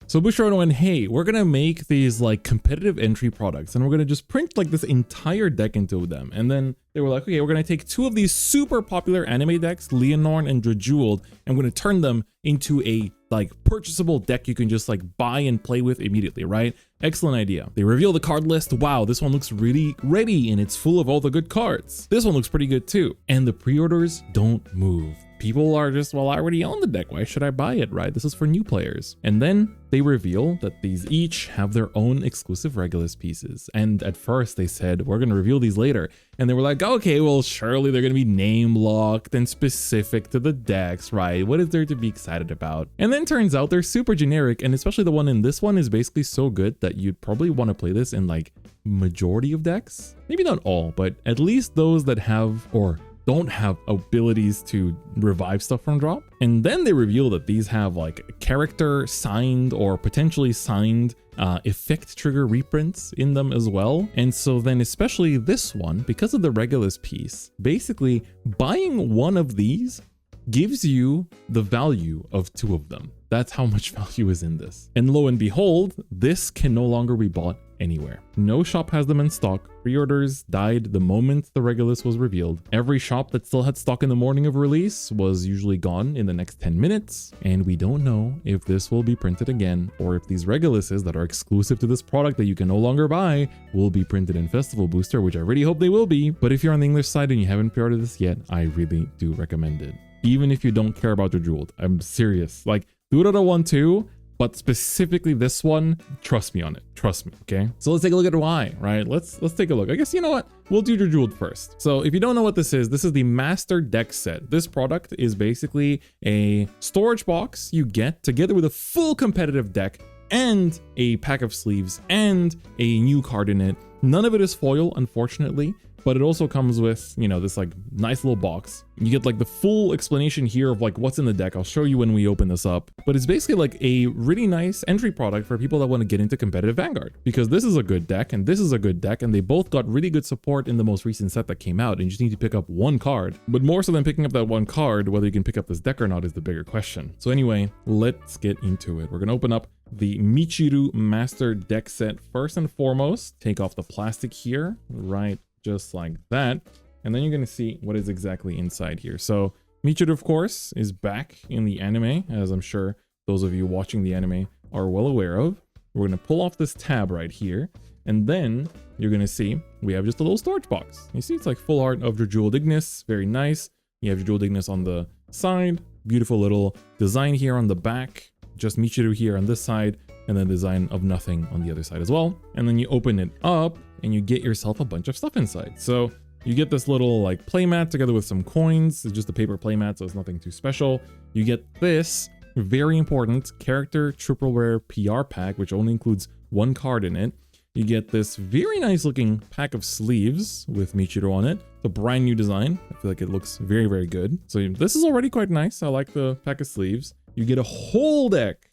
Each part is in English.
So Bushiroad went, hey, we're gonna make these like competitive entry products and we're gonna just print like this entire deck into them. And then they were like, okay, we're gonna take two of these super popular anime decks, Leonorn and Drajewald, and we're gonna turn them into a like purchasable deck you can just like buy and play with immediately, right? Excellent idea. They reveal the card list. Wow, this one looks really ready and it's full of all the good cards. This one looks pretty good too. And the pre-orders don't move. People are just, well, I already own the deck. Why should I buy it, right? This is for new players. And then they reveal that these each have their own exclusive Regulus pieces. And at first they said, we're going to reveal these later. And they were like, okay, well, surely they're going to be name locked and specific to the decks, right? What is there to be excited about? And then turns out they're super generic. And especially the one in this one is basically so good that you'd probably want to play this in like majority of decks. Maybe not all, but at least those that have or don't have abilities to revive stuff from drop. And then they reveal that these have like character signed or potentially signed effect trigger reprints in them as well. And so then especially this one, because of the Regulus piece, basically buying one of these gives you the value of two of them. That's how much value is in this. And lo and behold, this can no longer be bought anywhere. No shop has them in stock. Pre-orders died the moment the Regulus was revealed. Every shop that still had stock in the morning of release was usually gone in the next 10 minutes. And we don't know if this will be printed again or if these Reguluses that are exclusive to this product that you can no longer buy will be printed in Festival Booster, which I really hope they will be. But if you're on the English side and you haven't pre-ordered this yet, I really do recommend it. Even if you don't care about the Jeweled, I'm serious. Like, do it on a 1-2, but specifically this one, trust me on it. Trust me, okay? So let's take a look at why, right? Let's take a look. I guess, you know what? We'll do your Jeweled first. So if you don't know what this is the Master Deck Set. This product is basically a storage box you get together with a full competitive deck and a pack of sleeves and a new card in it. None of it is foil, unfortunately, but it also comes with, you know, this like nice little box. You get like the full explanation here of like what's in the deck. I'll show you when we open this up, but it's basically like a really nice entry product for people that want to get into competitive Vanguard, because this is a good deck and this is a good deck, and they both got really good support in the most recent set that came out, and you just need to pick up one card. But more so than picking up that one card, whether you can pick up this deck or not is the bigger question. So anyway, let's get into it. We're going to open up the Michu Master Deck Set first and foremost. Take off the plastic here, right? Just like that. And then you're going to see what is exactly inside here. So Michu, of course, is back in the anime, as I'm sure those of you watching the anime are well aware of. We're going to pull off this tab right here. And then you're going to see we have just a little storage box. You see, it's like full art of your Jeweled Ignis. Very nice. You have your Jeweled Ignis on the side. Beautiful little design here on the back. Just Michu here on this side, and then design of nothing on the other side as well. And then you open it up and you get yourself a bunch of stuff inside. So you get this little like playmat together with some coins. It's just a paper playmat, so it's nothing too special. You get this very important character triple rare PR pack, which only includes one card in it. You get this very nice looking pack of sleeves with Michu on it. It's a brand new design. I feel like it looks very, very good. So this is already quite nice. I like the pack of sleeves. You get a whole deck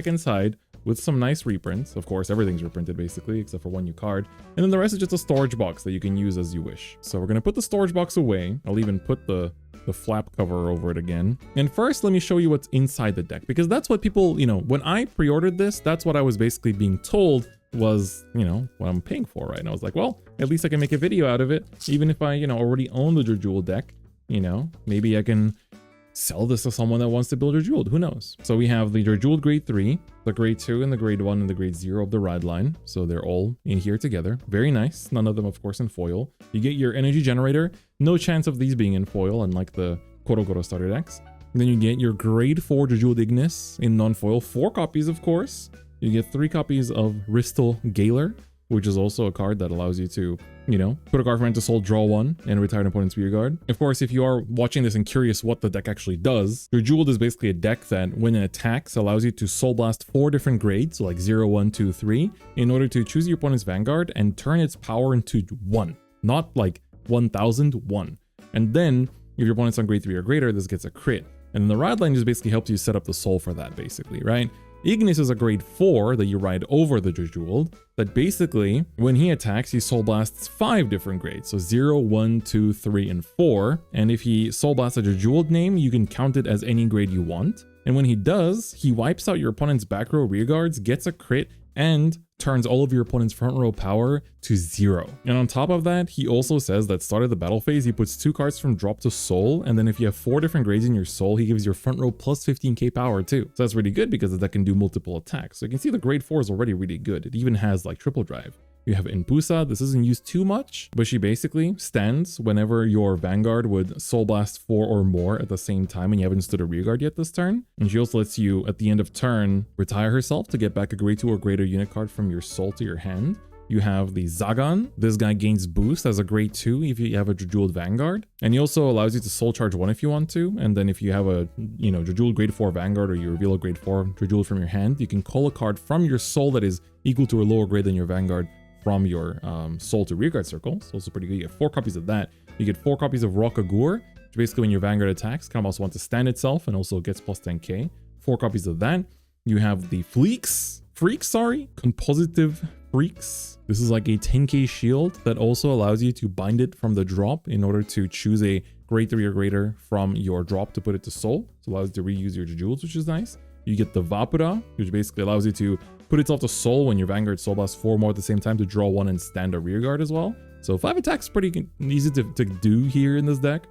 inside with some nice reprints. Of course, everything's reprinted basically, except for one new card. And then the rest is just a storage box that you can use as you wish. So we're gonna put the storage box away. I'll even put the flap cover over it again. And first, let me show you what's inside the deck, because that's what people, you know, when I pre-ordered this, that's what I was basically being told was, you know, what I'm paying for, right? And I was like, well, at least I can make a video out of it. Even if I, you know, already own the Jeweled deck, you know, maybe I can sell this to someone that wants to build your Jeweled, who knows? So we have the Jeweled grade 3, the grade 2 and the grade 1 and the grade 0 of the ride line. So they're all in here together. Very nice. None of them, of course, in foil. You get your energy generator. No chance of these being in foil, unlike the Korokoro starter decks. And then you get your grade 4 Jeweled Ignis in non-foil, 4 copies, of course. You get 3 copies of Ristal Galer, which is also a card that allows you to, you know, put a card from hand to soul, draw 1, and retire an opponent's rear guard. Of course, if you are watching this and curious what the deck actually does, your Jeweled is basically a deck that, when it attacks, allows you to soul blast 4 different grades, so like 0, 1, 2, 3, in order to choose your opponent's Vanguard and turn its power into 1, not like 1001. And then, if your opponent's on grade 3 or greater, this gets a crit. And then the ride line just basically helps you set up the soul for that, basically, right? Ignis is a grade 4 that you ride over the Jeweled, that basically, when he attacks, he soul blasts 5 different grades. So 0, 1, 2, 3, and 4. And if he soul blasts a Jeweled name, you can count it as any grade you want. And when he does, he wipes out your opponent's back row rear guards, gets a crit, and turns all of your opponent's front row power to 0. And on top of that, he also says that start of the battle phase, he puts 2 cards from drop to soul, and then if you have 4 different grades in your soul, he gives your front row plus 15k power too. So that's really good because that can do multiple attacks. So you can see the grade 4 is already really good. It even has like triple drive. You have Impusa. This isn't used too much, but she basically stands whenever your Vanguard would Soul Blast 4 or more at the same time and you haven't stood a rear guard yet this turn. And she also lets you, at the end of turn, retire herself to get back a grade 2 or greater unit card from your soul to your hand. You have the Zagan. This guy gains boost as a grade 2 if you have a Jejuled Vanguard. And he also allows you to soul charge 1 if you want to. And then if you have a, Jejuled grade 4 Vanguard or you reveal a grade 4 Jejuled from your hand, you can call a card from your soul that is equal to or lower grade than your Vanguard from your soul to rearguard circle. So also pretty good. You get 4 copies of that. You get 4 copies of Rockagur, which basically when your Vanguard attacks, kind of also wants to stand itself and also gets plus 10k. 4 copies of that. You have the Freaks, Compositive Freaks. This is like a 10k shield that also allows you to bind it from the drop in order to choose a grade 3 or greater from your drop to put it to soul. So it allows you to reuse your Jejuleds, which is nice. You get the Vapura, which basically allows you to put itself to soul when your Vanguard soul blasts 4 more at the same time to draw 1 and stand a rear guard as well. So 5 attacks pretty easy to do here in this deck.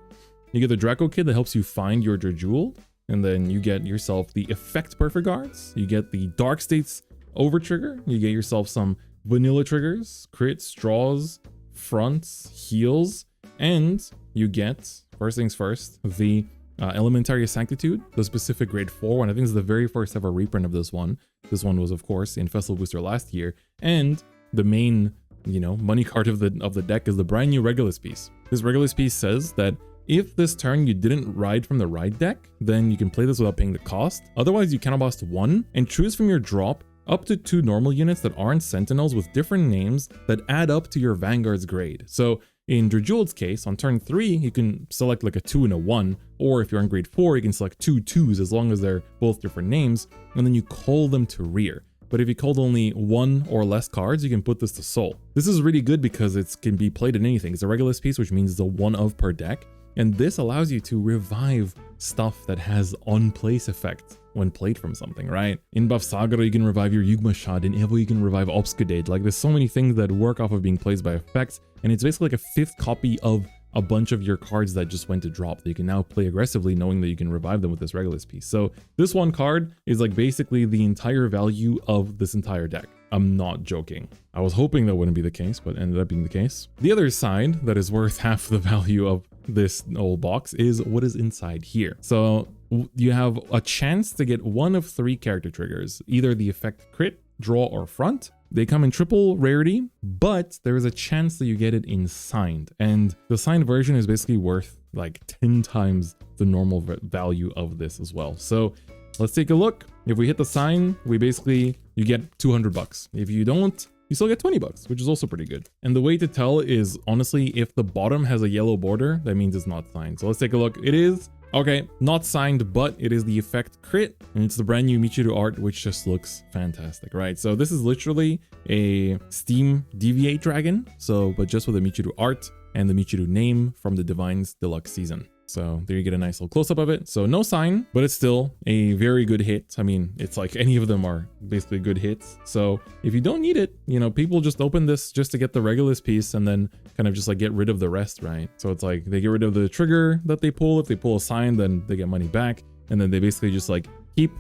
You get the Draco Kid that helps you find your Jejuled, and then you get yourself the Effect Perfect Guards. You get the Dark States Over Trigger. You get yourself some vanilla triggers, crits, draws, fronts, heals, and you get, first things first, the Elementaria Sanctitude, the specific grade 4 one. I think it's the very first ever reprint of this one. This one was, of course, in Festival Booster last year. And the main, money card of the deck is the brand new Regulus piece. This Regulus piece says that if this turn you didn't ride from the ride deck, then you can play this without paying the cost. Otherwise, you cannot blast 1 and choose from your drop up to 2 normal units that aren't Sentinels with different names that add up to your Vanguard's grade. So in Jejuled's case, on turn 3, you can select like a 2 and a 1, or if you're on grade 4, you can select 2 2s as long as they're both different names, and then you call them to rear. But if you called only 1 or less cards, you can put this to soul. This is really good because it can be played in anything. It's a Regulus piece, which means it's a 1 of per deck, and this allows you to revive stuff that has on-place effect when played from something, right? In Buff Sagara, you can revive your Yugma Shad. In Evo, you can revive Obscudate. Like, there's so many things that work off of being placed by effects, and it's basically like a 5th copy of a bunch of your cards that just went to drop that you can now play aggressively, knowing that you can revive them with this Regulus piece. So this one card is like basically the entire value of this entire deck. I'm not joking. I was hoping that wouldn't be the case, but ended up being the case. The other side that is worth half the value of this old box is what is inside here. So you have a chance to get 1 of 3 character triggers, either the effect crit, draw, or front. They come in triple rarity, but there is a chance that you get it in signed. And the signed version is basically worth like 10 times the normal value of this as well. So let's take a look. If we hit the sign, you get 200 bucks. If you don't, you still get 20 bucks, which is also pretty good. And the way to tell is honestly, if the bottom has a yellow border, that means it's not signed. So let's take a look. It is, okay, not signed, but it is the effect crit, and it's the brand new Michu art, which just looks fantastic, right? So this is literally a Steam Deviate Dragon, but just with the Michu art and the Michu name from the Divines Deluxe season. So there you get a nice little close-up of it. So no sign, but it's still a very good hit. I mean, it's like any of them are basically good hits. So if you don't need it, people just open this just to get the Regulus piece and then kind of just like get rid of the rest, right? So it's like they get rid of the trigger that they pull. If they pull a sign, then they get money back. And then they basically just like keep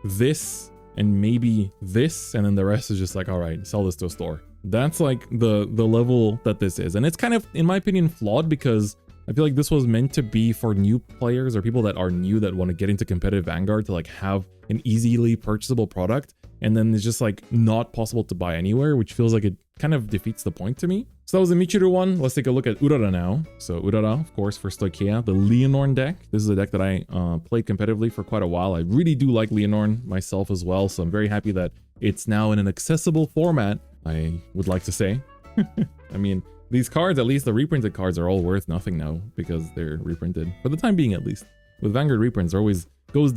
this and maybe this, and then the rest is just like, all right, sell this to a store. That's like the level that this is. And it's kind of, in my opinion, flawed because I feel like this was meant to be for new players or people that are new that want to get into competitive Vanguard to like have an easily purchasable product, and then it's just like not possible to buy anywhere, which feels like it kind of defeats the point to me. So that was the Michu one. Let's take a look at Urara now. So Urara, of course, for Stoicheia, the Leonorn deck. This is a deck that I played competitively for quite a while. I really do like Leonorn myself as well, so I'm very happy that it's now in an accessible format, I would like to say. I mean, these cards, at least the reprinted cards, are all worth nothing now because they're reprinted, for the time being at least. With Vanguard reprints,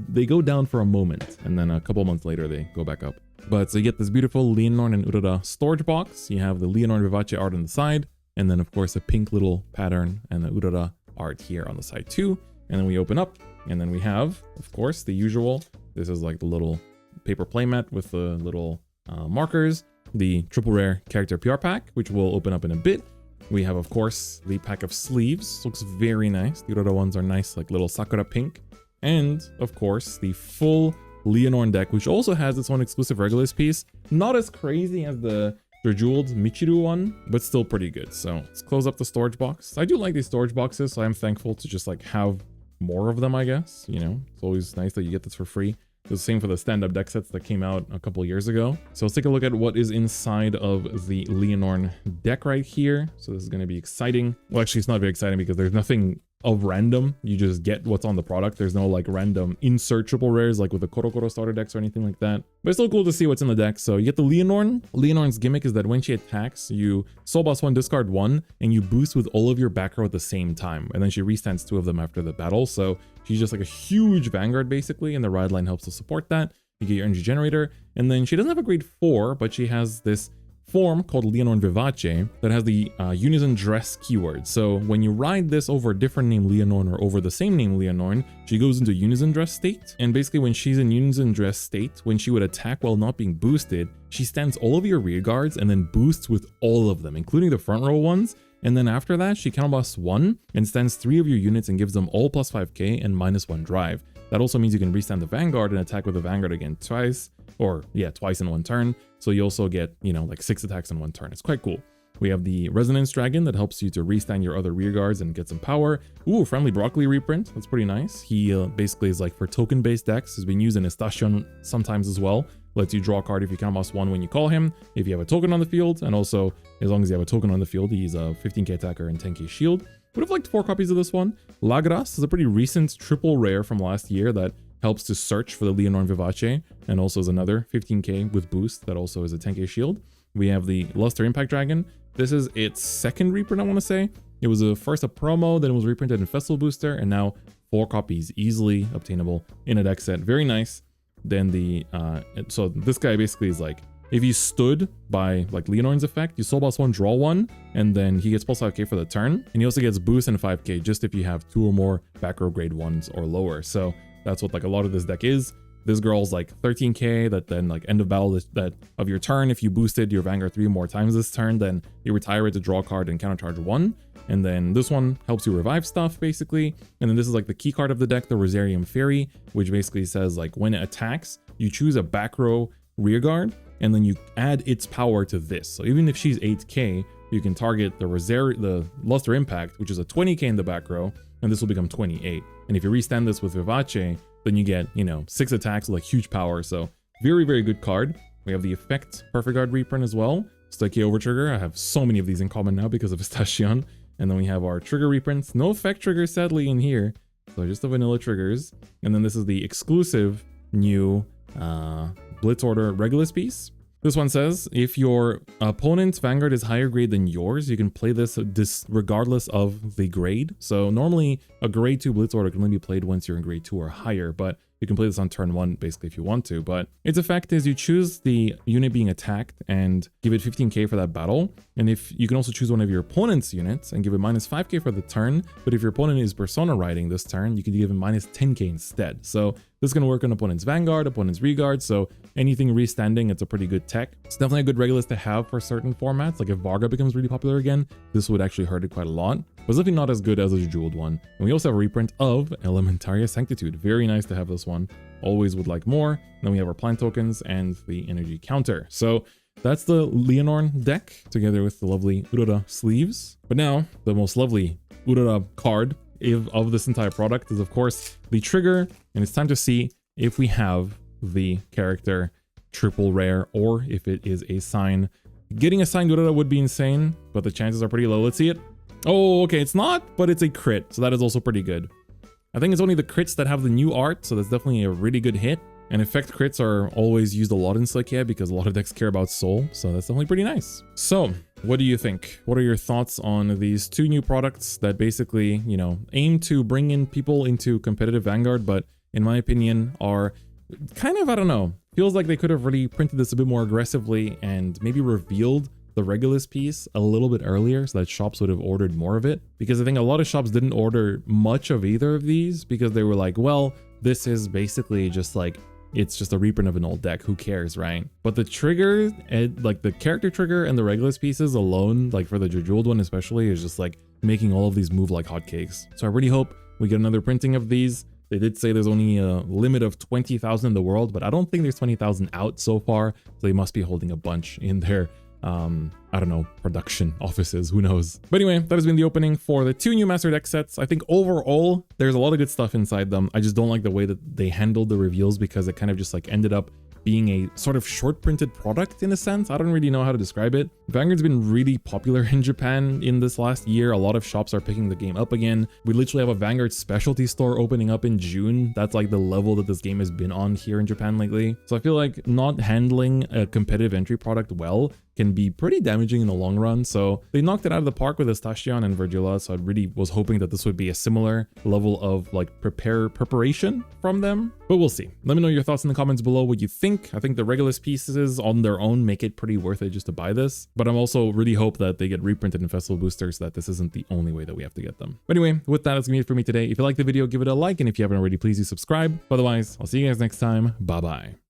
they go down for a moment, and then a couple months later they go back up. But so you get this beautiful Leonorn and Urara storage box. You have the Leonorn Vivace art on the side, and then of course a pink little pattern and the Urara art here on the side too. And then we open up, And then we have, of course, the usual. This is like the little paper playmat with the little markers. The triple rare character PR pack, which will open up in a bit. We have, of course, the pack of sleeves. Looks very nice. The Urara ones are nice, like little sakura pink. And, of course, the full Leonore deck, which also has its own exclusive Regulus piece. Not as crazy as the Jeweled Michu one, but still pretty good. So let's close up the storage box. I do like these storage boxes, so I'm thankful to just like have more of them, I guess. You know, it's always nice that you get this for free. The same for the stand-up deck sets that came out a couple years ago. So let's take a look at what is inside of the Leonore deck right here. So this is going to be exciting. Well, actually, it's not very exciting because there's nothing of random. You just get what's on the product. There's no like random insert triple rares like with the Koro starter decks or anything like that. But it's still cool to see what's in the deck. So you get the Leonore. Leonore's gimmick is that when she attacks, you soul boss 1, discard 1, and you boost with all of your back row at the same time. And then she restands 2 of them after the battle. So she's just like a huge Vanguard basically, and the ride line helps to support that. You get your energy generator, and then she doesn't have a grade 4, but she has this form called Leonore Vivace that has the unison dress keyword. So when you ride this over a different name Leonore or over the same name Leonore, she goes into unison dress state. And basically when she's in unison dress state, when she would attack while not being boosted, she stands all of your rear guards and then boosts with all of them, including the front row ones. And then after that, she counterblast 1 and stands 3 of your units and gives them all plus 5k and -1 drive. That also means you can restand the Vanguard and attack with the Vanguard again twice, or yeah, twice in 1 turn. So you also get, you know, like 6 attacks in 1 turn. It's quite cool. We have the Resonance Dragon that helps you to restand your other rear guards and get some power. Ooh, friendly Broccoli reprint. That's pretty nice. He basically is like for token-based decks. Has been used in Estation sometimes as well. Lets you draw a card if you counterblast 1 when you call him, if you have a token on the field, and also as long as you have a token on the field, he's a 15k attacker and 10k shield. Would have liked 4 copies of this one. Lagras is a pretty recent triple rare from last year that helps to search for the Leonore Vivace, and also is another 15k with boost that also is a 10k shield. We have the Luster Impact Dragon. This is its second reprint, I want to say. It was first a promo, then it was reprinted in Festival Booster, and now 4 copies easily obtainable in a deck set. Very nice. Then the, so this guy basically is like, if you stood by like Leonore's effect, you soul boss 1, draw 1, and then he gets plus 5k for the turn. And he also gets boost and 5k just if you have 2 or more back row grade 1s or lower. So that's what like a lot of this deck is. This girl's like 13k that then like end of battle that of your turn, if you boosted your Vanguard 3 more times this turn, then you retire it to draw a card and countercharge 1. And then this one helps you revive stuff basically. And then this is like the key card of the deck, the Rosarium Fairy, which basically says like when it attacks, you choose a back row rear guard and then you add its power to this. So even if she's 8k, you can target the Luster Impact, which is a 20k in the back row, and this will become 28. And if you restand this with Vivace, then you get, you know, 6 attacks with like huge power. So very, very good card. We have the Effect Perfect Guard reprint as well. Stoichia Overtrigger. I have so many of these in common now because of Estation. And then we have our trigger reprints. No effect triggers sadly in here. So just the vanilla triggers. And then this is the exclusive new Blitz Order Regulus piece. This one says, if your opponent's Vanguard is higher grade than yours, you can play this regardless of the grade. So normally a grade 2 Blitz Order can only be played once you're in grade 2 or higher, but you can play this on turn 1 basically if you want to. But its effect is you choose the unit being attacked and give it 15k for that battle. And if you can also choose one of your opponent's units and give it minus 5k for the turn. But if your opponent is Persona riding this turn, you can give it minus 10k instead. So this is going to work on opponent's Vanguard, opponent's Regard. So anything restanding, it's a pretty good tech. It's definitely a good Regulus to have for certain formats. Like if Varga becomes really popular again, this would actually hurt it quite a lot. But it's definitely not as good as a jeweled one. And we also have a reprint of Elementaria Sanctitude. Very nice to have this one. Always would like more. And then we have our plant tokens and the energy counter. So that's the Leonore deck together with the lovely Urara sleeves. But now the most lovely Urara card of this entire product is of course the trigger, and it's time to see if we have the character triple rare or if it is a sign. Getting a signed Urara would be insane, but the chances are pretty low. Let's see it. Oh, okay, it's not, but it's a crit, so that is also pretty good. I think it's only the crits that have the new art, so that's definitely a really good hit. And effect crits are always used a lot in Stoichia because a lot of decks care about soul, so that's definitely pretty nice. So, what do you think? What are your thoughts on these 2 new products that basically, you know, aim to bring in people into competitive Vanguard, but in my opinion are kind of, I don't know, feels like they could have really printed this a bit more aggressively and maybe revealed the Regulus piece a little bit earlier so that shops would have ordered more of it, because I think a lot of shops didn't order much of either of these because they were like, well, this is basically just like, it's just a reprint of an old deck, who cares, right? But the trigger, like the character trigger and the Regulus pieces alone, like for the Jeweled one especially, is just like making all of these move like hotcakes. So I really hope we get another printing of these. They did say there's only a limit of 20,000 in the world, but I don't think there's 20,000 out so far. So they must be holding a bunch in their, I don't know, production offices, who knows. But anyway, that has been the opening for the 2 new Master Deck sets. I think overall, there's a lot of good stuff inside them. I just don't like the way that they handled the reveals because it kind of just like ended up being a sort of short printed product in a sense. I don't really know how to describe it. Vanguard's been really popular in Japan in this last year. A lot of shops are picking the game up again. We literally have a Vanguard specialty store opening up in June. That's like the level that this game has been on here in Japan lately. So I feel like not handling a competitive entry product well can be pretty damaging in the long run. So they knocked it out of the park with Estashion and Verdula. So I really was hoping that this would be a similar level of like preparation from them, but we'll see. Let me know your thoughts in the comments below, what you think. I think the Regulus pieces on their own make it pretty worth it just to buy this, but I'm also really hope that they get reprinted in Festival Boosters, so that this isn't the only way that we have to get them. But anyway, with that, that's gonna be it for me today. If you like the video, give it a like, and if you haven't already, please do subscribe. Otherwise, I'll see you guys next time. Bye bye.